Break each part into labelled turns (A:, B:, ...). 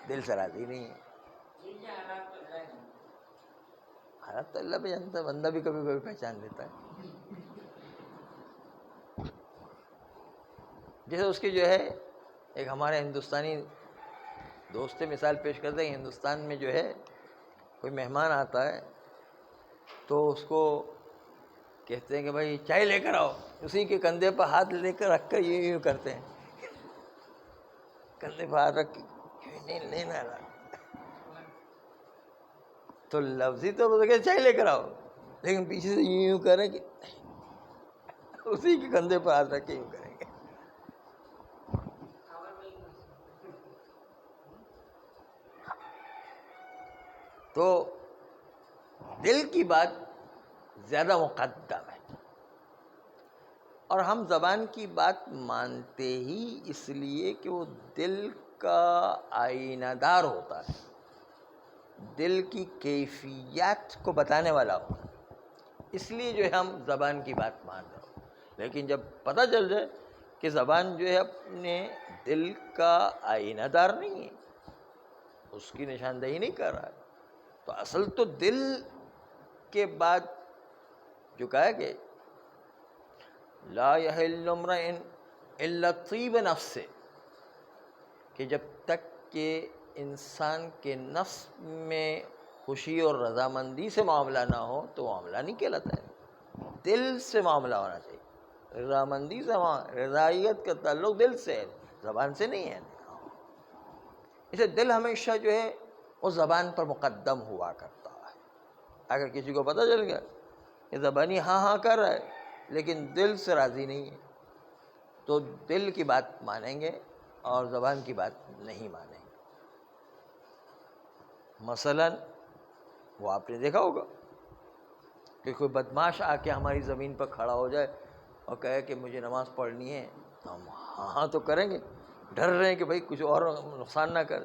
A: دل سے راضی نہیں ہے. حالات تو اللہ پہچانتا ہے، بندہ بھی کبھی کبھی پہچان لیتا ہے. جیسے اس کی جو ہے ایک ہمارے ہندوستانی دوست مثال پیش کرتے ہیں، ہندوستان میں جو ہے کوئی مہمان آتا ہے تو اس کو کہتے ہیں کہ بھائی چائے لے کر آؤ، اسی کے کندھے پر ہاتھ لے کر رکھ کر یوں کرتے ہیں، کندھے پر ہاتھ رکھ کے نہیں لینا رہا. تو لفظی طور پر کہ چائے لے کر آؤ، لیکن پیچھے سے یوں کریں کہ اسی کے کندھے پر ہاتھ رکھ کے یوں کریں گے. تو دل کی بات زیادہ مقدم ہے، اور ہم زبان کی بات مانتے ہی اس لیے کہ وہ دل کا آئینہ دار ہوتا ہے، دل کی کیفیات کو بتانے والا ہوتا ہے، اس لیے جو ہے ہم زبان کی بات مان رہے ہو. لیکن جب پتہ چل جائے کہ زبان جو ہے اپنے دل کا آئینہ دار نہیں ہے، اس کی نشاندہی نہیں کر رہا ہے، تو اصل تو دل کے بعد جو کہا کہ لا یحل امرئ الا طیب نفس، کہ جب تک کہ انسان کے نفس میں خوشی اور رضامندی سے معاملہ نہ ہو تو معاملہ نہیں کہلاتا ہے. دل سے معاملہ ہونا چاہیے، رضامندی سے، رضائیت کا تعلق دل سے ہے، زبان سے نہیں ہے. اسے دل ہمیشہ جو ہے وہ زبان پر مقدم ہوا کرتا ہے. اگر کسی کو پتہ چل گیا کہ زبانی ہاں ہاں کر رہا ہے لیکن دل سے راضی نہیں ہے، تو دل کی بات مانیں گے اور زبان کی بات نہیں مانیں گے. مثلا وہ آپ نے دیکھا ہوگا کہ کوئی بدماش آ کے ہماری زمین پر کھڑا ہو جائے اور کہے کہ مجھے نماز پڑھنی ہے، تو ہم ہاں ہاں تو کریں گے، ڈر رہے ہیں کہ بھائی کچھ اور نقصان نہ کر،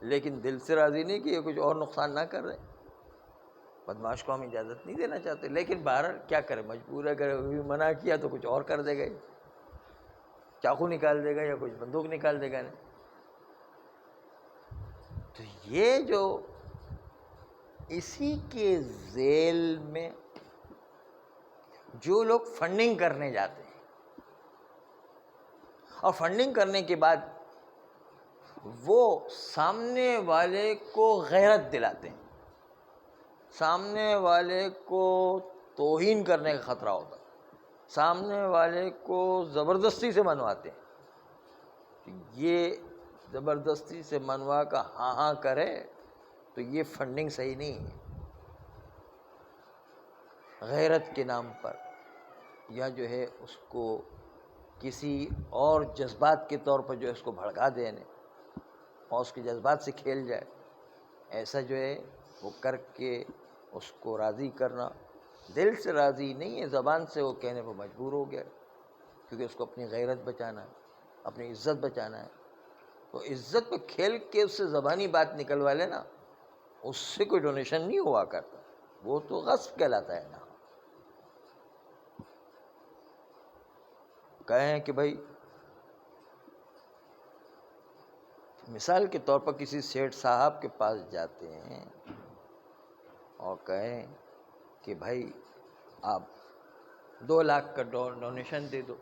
A: لیکن دل سے راضی نہیں کہ یہ کچھ اور نقصان نہ کر رہے. بدماش کو ہم اجازت نہیں دینا چاہتے، لیکن بہرحال کیا کرے، مجبور ہے، اگر منع کیا تو کچھ اور کر دے گا، چاقو نکال دے گا یا کچھ بندوق نکال دے گا. تو یہ جو اسی کے ذیل میں جو لوگ فنڈنگ کرنے جاتے ہیں اور فنڈنگ کرنے کے بعد وہ سامنے والے کو غیرت دلاتے ہیں، سامنے والے کو توہین کرنے کا خطرہ ہوتا ہے، سامنے والے کو زبردستی سے منواتے ہیں. یہ زبردستی سے منوا کا ہاں ہاں کرے تو یہ فنڈنگ صحیح نہیں ہے. غیرت کے نام پر یا جو ہے اس کو کسی اور جذبات کے طور پر جو ہے اس کو بھڑکا دینے اور اس کے جذبات سے کھیل جائے، ایسا جو ہے وہ کر کے اس کو راضی کرنا، دل سے راضی نہیں ہے، زبان سے وہ کہنے پر مجبور ہو گیا کیونکہ اس کو اپنی غیرت بچانا ہے، اپنی عزت بچانا ہے. تو عزت پہ کھیل کے اس سے زبانی بات نکلوا لینا، اس سے کوئی ڈونیشن نہیں ہوا کرتا، وہ تو غصب کہلاتا ہے نا. کہیں کہ بھائی مثال کے طور پر کسی سیٹھ صاحب کے پاس جاتے ہیں اور کہیں کہ بھائی آپ 2 لاکھ کا ڈونیشن دے دو.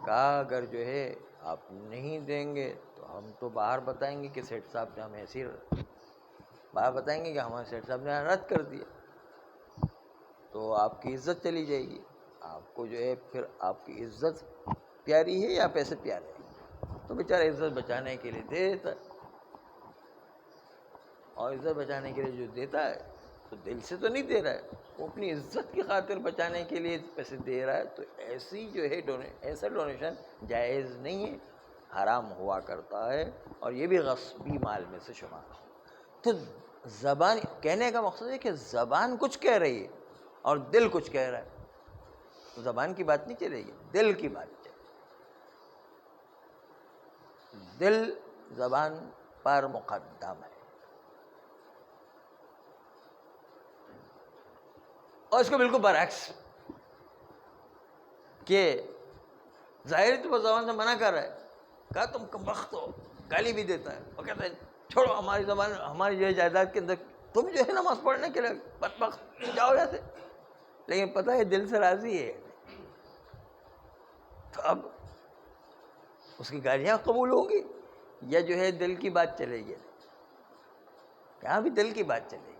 A: کہا اگر جو ہے آپ نہیں دیں گے تو ہم تو باہر بتائیں گے کہ سیٹھ صاحب نے ہمیں ایسی، باہر بتائیں گے کہ ہمارے سیٹھ صاحب نے رد کر دیا، تو آپ کی عزت چلی جائے گی. آپ کو جو ہے پھر آپ کی عزت پیاری ہے یا پیسے پیارے ہیں؟ تو بیچارہ عزت بچانے کے لیے دے دیتا ہے، اور عزت بچانے کے لیے جو دیتا ہے تو دل سے تو نہیں دے رہا ہے، وہ اپنی عزت کی خاطر بچانے کے لیے پیسے دے رہا ہے. تو ایسی جو ہے ایسا ڈونیشن جائز نہیں ہے، حرام ہوا کرتا ہے، اور یہ بھی غصبی مال میں سے شمار ہو. تو زبان کہنے کا مقصد ہے کہ زبان کچھ کہہ رہی ہے اور دل کچھ کہہ رہا ہے، تو زبان کی بات نہیں چلے گی، دل کی بات چلے گی. دل زبان پر مقدم ہے. اور اس کو بالکل برعکس کہ ظاہری تو زبان سے منع کر رہا ہے، کہا تم کم بخت ہو، گالی بھی دیتا ہے اور کہتا ہے چھوڑو ہماری زبان ہماری جو ہے جائیداد کے اندر تم جو ہے نماز پڑھنے کے لیے بدبخت جاؤ ایسے، لیکن پتہ ہے دل سے راضی ہے. تو اب اس کی گالیاں قبول ہوں گی یا جو ہے دل کی بات چلے گی؟ یہاں بھی دل کی بات چلے گی.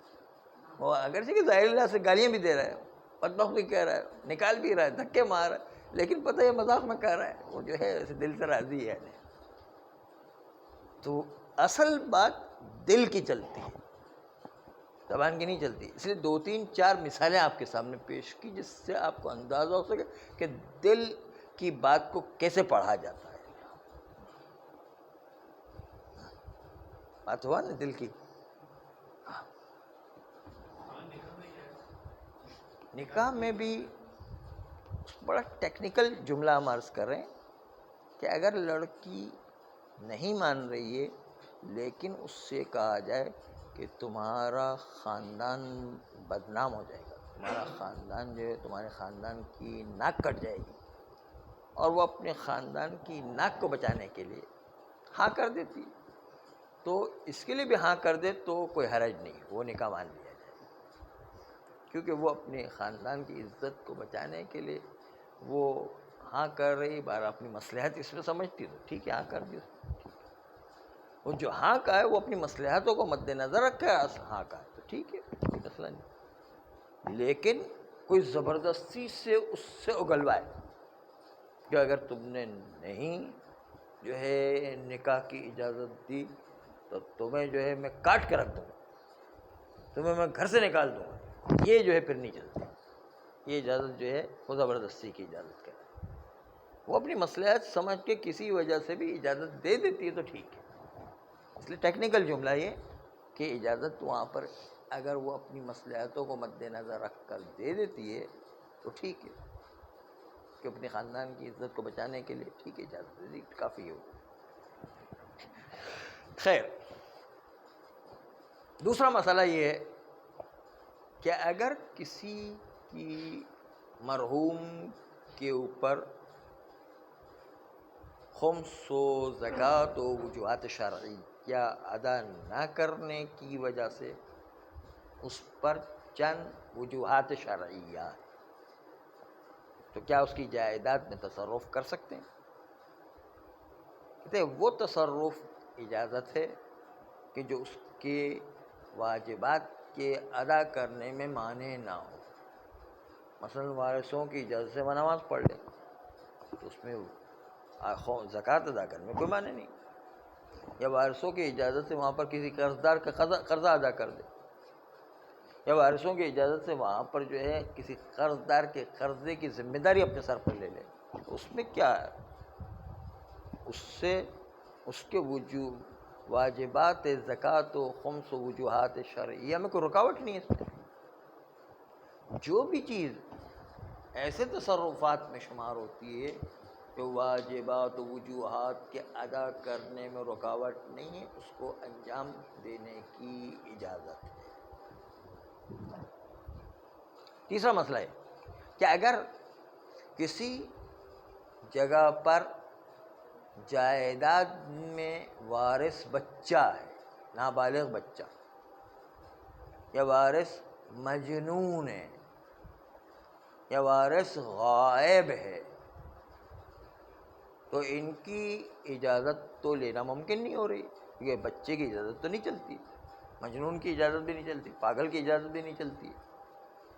A: وہ اگرچہ کہ ظاہر اللہ سے گالیاں بھی دے رہا ہے، بدبخت بھی کہہ رہا ہے، نکال بھی رہا ہے، دھکے مار رہا ہے، لیکن پتہ ہے مذاق میں کہہ رہا ہے، وہ جو ہے دل سے راضی ہے. تو اصل بات دل کی چلتی ہے، زبان کی نہیں چلتی. اس لیے 2-3-4 مثالیں آپ کے سامنے پیش کی جس سے آپ کو اندازہ ہو سکے کہ دل کی بات کو کیسے پڑھا جاتا ہے. بات ہوا نا دل کی. نکاح میں بھی بڑا ٹیکنیکل جملہ ہم عرض کر رہے ہیں کہ اگر لڑکی نہیں مان رہی ہے لیکن اس سے کہا جائے کہ تمہارا خاندان بدنام ہو جائے گا، تمہارا خاندان جو ہے تمہارے خاندان کی ناک کٹ جائے گی، اور وہ اپنے خاندان کی ناک کو بچانے کے لیے ہاں کر دیتی، تو اس کے لیے بھی ہاں کر دے تو کوئی حرج نہیں، وہ نکاح مان لیا جائے، کیونکہ وہ اپنے خاندان کی عزت کو بچانے کے لیے وہ ہاں کر رہی. بار اپنی مصلحت اس میں سمجھتی تو ٹھیک ہے ہاں کر دی. وہ جو ہاں کا ہے وہ اپنی مصلحتوں کو مد نظر رکھے ہاں کا ہے تو ٹھیک ہے، کوئی مسئلہ نہیں. لیکن کوئی زبردستی سے اس سے اگلوائے کہ اگر تم نے نہیں جو ہے نکاح کی اجازت دی تو تمہیں جو ہے میں کاٹ کے رکھ دوں گا، تمہیں میں گھر سے نکال دوں گا، یہ جو ہے پھر نہیں چلتی. یہ اجازت جو ہے وہ زبردستی کی اجازت کرے. وہ اپنی مصلحت سمجھ کے کسی وجہ سے بھی اجازت دے دیتی ہے تو ٹھیک ہے. اس لیے ٹیکنیکل جملہ یہ کہ اجازت وہاں پر اگر وہ اپنی مصلحتوں کو مد نظر رکھ کر دے دیتی ہے تو ٹھیک ہے، کہ اپنے خاندان کی عزت کو بچانے کے لیے ٹھیک ہے اجازت دے دی کافی ہو. خیر، دوسرا مسئلہ یہ ہے کہ اگر کسی کی مرحوم کے اوپر خمس و زکوٰۃ و وجوہات شرعیہ ادا نہ کرنے کی وجہ سے اس پر چند وجوہات شرعیہ ہیں، تو کیا اس کی جائیداد میں تصرف کر سکتے ہیں؟ کہتے ہیں وہ تصرف اجازت ہے کہ جو اس کے واجبات کے ادا کرنے میں مانع نہ ہو. مثلا وارثوں کی اجازت سے وہ نماز پڑھ لے تو اس میں زکوٰۃ ادا کرنے میں کوئی معنی نہیں، یا وارثوں کی اجازت سے وہاں پر کسی قرضدار کا قرضہ ادا کر دے، یا وارثوں کی اجازت سے وہاں پر جو ہے کسی قرضدار کے قرضے کی ذمہ داری اپنے سر پر لے لے، اس میں کیا ہے؟ اس سے اس کے واجبات زکوٰۃ و خمس و وجوہات شرعیہ میں کوئی رکاوٹ نہیں ہے. جو بھی چیز ایسے تصرفات میں شمار ہوتی ہے کہ واجبات و وجوہات کے ادا کرنے میں رکاوٹ نہیں ہے، اس کو انجام دینے کی اجازت ہے. تیسرا مسئلہ ہے کہ اگر کسی جگہ پر جائیداد میں وارث بچہ ہے، نابالغ بچہ، یا وارث مجنون ہے، یا وارث غائب ہے، تو ان کی اجازت تو لینا ممکن نہیں ہو رہی، کیونکہ بچے کی اجازت تو نہیں چلتی، مجنون کی اجازت بھی نہیں چلتی، پاگل کی اجازت بھی نہیں چلتی،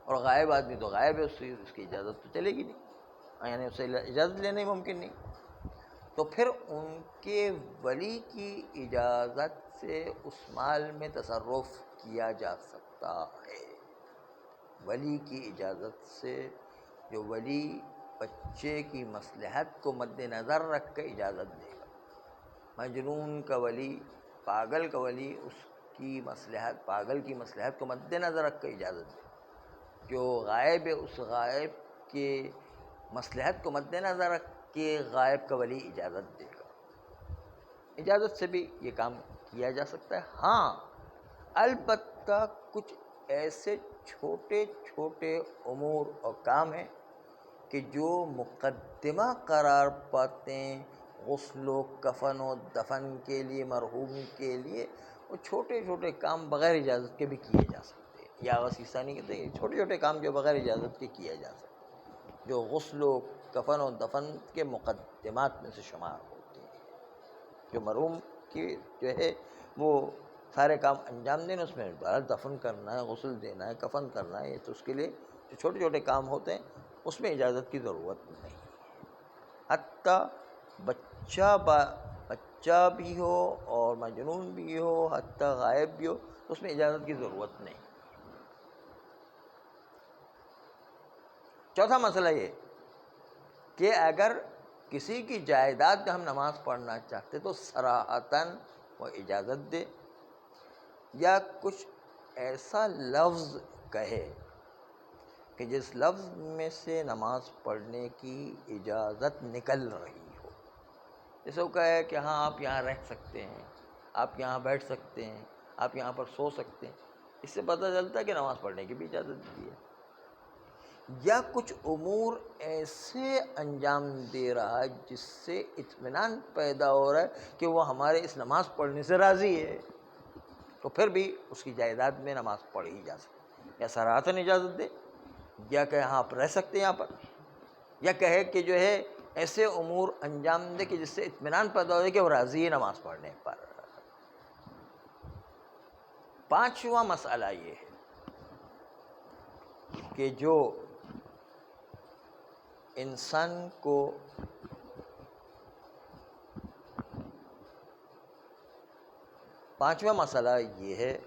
A: اور غائب آدمی تو غائب ہے، اس کی اجازت تو چلے گی نہیں، یعنی اسے اجازت لینا ہی ممکن نہیں. تو پھر ان کے ولی کی اجازت سے اس مال میں تصرف کیا جا سکتا ہے. ولی کی اجازت سے، جو ولی بچے کی مصلحت کو مد نظر رکھ کے اجازت دے گا. مجنون کا ولی، پاگل کا ولی اس کی مصلحت، پاگل کی مصلحت کو مد نظر رکھ کے اجازت دے گا. جو غائب ہے اس غائب کے مصلحت کو مد نظر رکھ کے غائب کا ولی اجازت دے گا. اجازت سے بھی یہ کام کیا جا سکتا ہے. ہاں البتہ کچھ ایسے چھوٹے چھوٹے امور اور کام ہیں کہ جو مقدمہ قرار پاتے ہیں غسل و کفن و دفن کے لیے مرحوم کے لیے وہ چھوٹے چھوٹے کام بغیر اجازت کے بھی کیے جا سکتے ہیں. یا غسیسہ نہیں کہتے، چھوٹے چھوٹے کام جو بغیر اجازت کے کیے جا سکتے ہیں، جو غسل و کفن و دفن کے مقدمات میں سے شمار ہوتے ہیں. جو مرحوم کی جو ہے وہ سارے کام انجام دینا، اس میں دفن کرنا ہے، غسل دینا ہے، کفن کرنا ہے، تو اس کے لیے جو چھوٹے چھوٹے کام ہوتے ہیں اس میں اجازت کی ضرورت نہیں. حتیٰ بچہ بھی ہو اور مجنون بھی ہو، حتیٰ غائب بھی ہو، تو اس میں اجازت کی ضرورت نہیں. چوتھا مسئلہ یہ کہ اگر کسی کی جائیداد میں ہم نماز پڑھنا چاہتے تو صراحتاً وہ اجازت دے، یا کچھ ایسا لفظ کہے کہ جس لفظ میں سے نماز پڑھنے کی اجازت نکل رہی ہو. جیسے وہ کہے کہ ہاں آپ یہاں رہ سکتے ہیں، آپ یہاں بیٹھ سکتے ہیں، آپ یہاں پر سو سکتے ہیں، اس سے پتہ چلتا ہے کہ نماز پڑھنے کی بھی اجازت دی ہے. یا کچھ امور ایسے انجام دے رہا ہے جس سے اطمینان پیدا ہو رہا ہے کہ وہ ہمارے اس نماز پڑھنے سے راضی ہے، تو پھر بھی اس کی جائیداد میں نماز پڑھی جا سکتی. یا صراحتاً اجازت دے، یا کہ ہاں آپ رہ سکتے ہیں یہاں پر، یا کہے کہ جو ہے ایسے امور انجام دے کہ جس سے اطمینان پیدا ہو جائے کہ وہ راضی ہے نماز پڑھنے پر. پانچواں مسئلہ یہ ہے کہ جو انسان کو پانچواں مسئلہ یہ ہے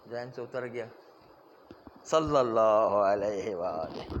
A: ذہن سے اتر گیا. صلی اللہ علیہ وآلہ